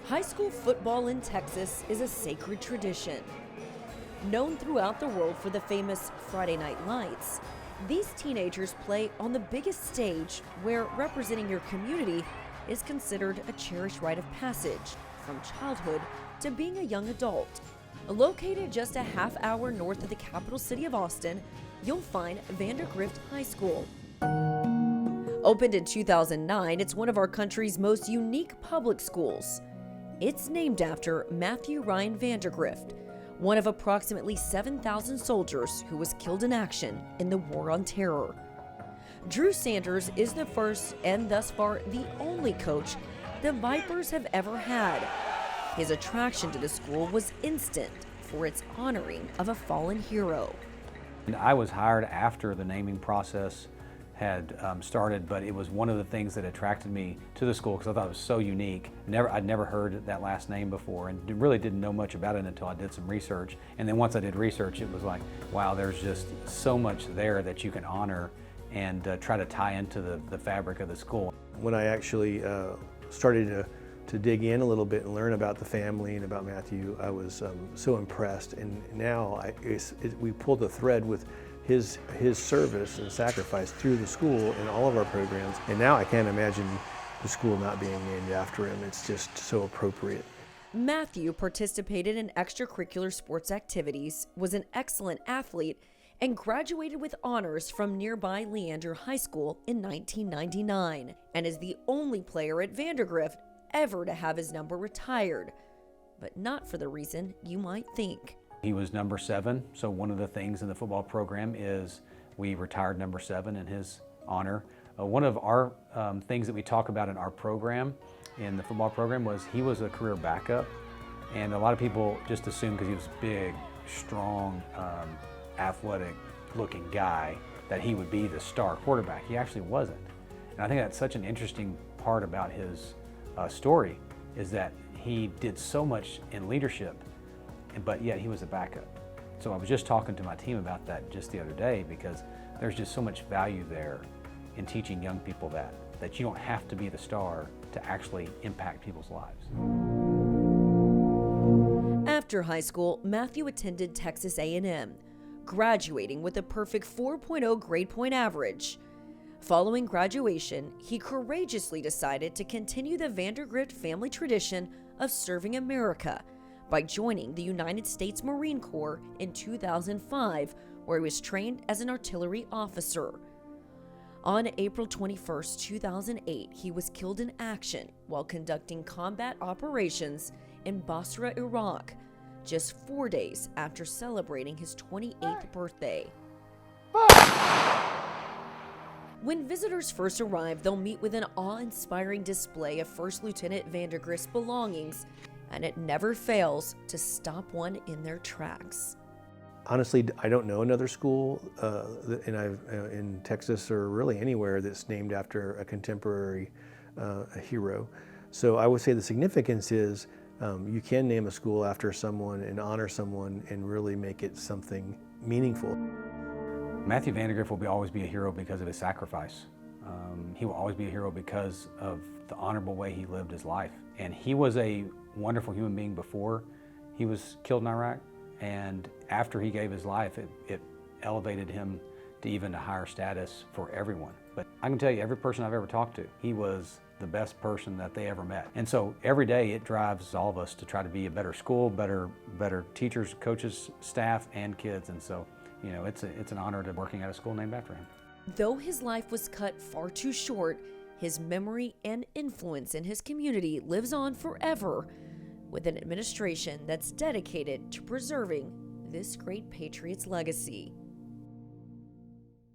High school football in Texas is a sacred tradition. Known throughout the world for the famous Friday Night Lights, these teenagers play on the biggest stage where representing your community is considered a cherished rite of passage from childhood to being a young adult. Located just a half hour north of the capital city of Austin, you'll find Vandegrift High School. Opened in 2009, it's one of our country's most unique public schools. It's named after Matthew Ryan Vandegrift, one of approximately 7,000 soldiers who was killed in action in the War on Terror. Drew Sanders is the first and thus far the only coach the Vipers have ever had. His attraction to the school was instant for its honoring of a fallen hero. And I was hired after the naming process had started, but it was one of the things that attracted me to the school because I thought it was so unique. I'd never heard that last name before and really didn't know much about it until I did some research. And then once I did research, it was like, wow, there's just so much there that you can honor and try to tie into the fabric of the school. When I actually started to dig in a little bit and learn about the family and about Matthew, I was so impressed. And now we pulled the thread with his service and sacrifice through the school in all of our programs. And now I can't imagine the school not being named after him. It's just so appropriate. Matthew participated in extracurricular sports activities, was an excellent athlete, and graduated with honors from nearby Leander High School in 1999, and is the only player at Vandegrift ever to have his number retired, but not for the reason you might think. He was number 7, so one of the things in the football program is we retired number 7 in his honor. One of our things that we talk about in our program, in the football program, was he was a career backup, and a lot of people just assumed because he was big, strong, athletic-looking guy that he would be the star quarterback. He actually wasn't, and I think that's such an interesting part about his story is that he did so much in leadership, but yet he was a backup. So I was just talking to my team about that just the other day because there's just so much value there in teaching young people that you don't have to be the star to actually impact people's lives. After high school, Matthew attended Texas A&M, graduating with a perfect 4.0 grade point average. Following graduation, he courageously decided to continue the Vandegrift family tradition of serving America by joining the United States Marine Corps in 2005, where he was trained as an artillery officer. On April 21, 2008, he was killed in action while conducting combat operations in Basra, Iraq, just 4 days after celebrating his 28th birthday. When visitors first arrive, they'll meet with an awe-inspiring display of First Lieutenant Vandegrift's belongings, and it never fails to stop one in their tracks. Honestly, I don't know another school in Texas or really anywhere that's named after a contemporary hero. So I would say the significance is you can name a school after someone and honor someone and really make it something meaningful. Matthew Vandegrift will always be a hero because of his sacrifice. He will always be a hero because of the honorable way he lived his life. And he was a wonderful human being before he was killed in Iraq, and after he gave his life, it elevated him to even a higher status for everyone. But I can tell you, every person I've ever talked to, he was the best person that they ever met. And so every day it drives all of us to try to be a better school, better teachers, coaches, staff, and kids. And so, you know, it's an honor to working at a school named after him. Though his life was cut far too short, his memory and influence in his community lives on forever, with an administration that's dedicated to preserving this great patriot's legacy.